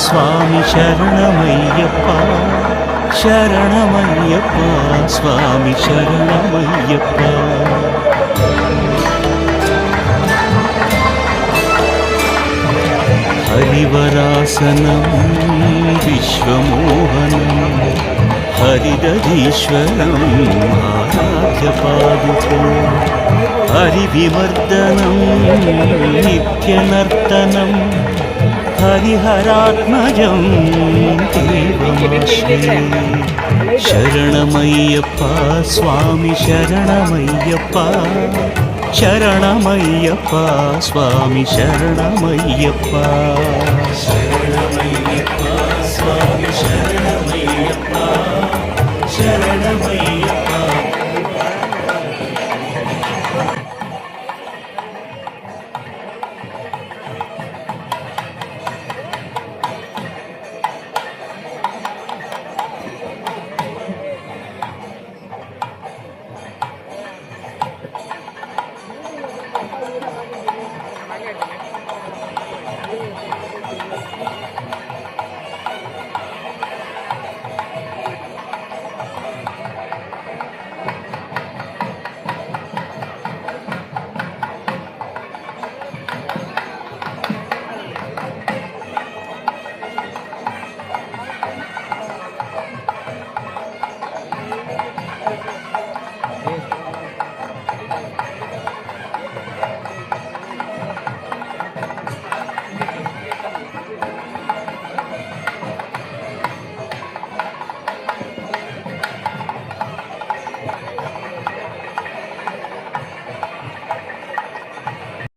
స్వామి శరణమయ్యప్ప శరణమయ్యప్ప స్వామి శరణమయ్యప్ప. హరివరాసనం విశ్వమోహనం హరిదధీశ్వరం ఆరాధ్యపాదుకం హరివిమర్దనం నిత్యనర్తనం హరిహరాత్మజం దేవమాశ్రయే. శరణమయ్యప్ప స్వామి శరణమయ్యప్ప శరణమయ్యప్ప స్వామి శరణమయ్యప్ప. శరణమయ్యప్ప స్వామి శరణమయ్యప్ప శరణమయ్యప్ప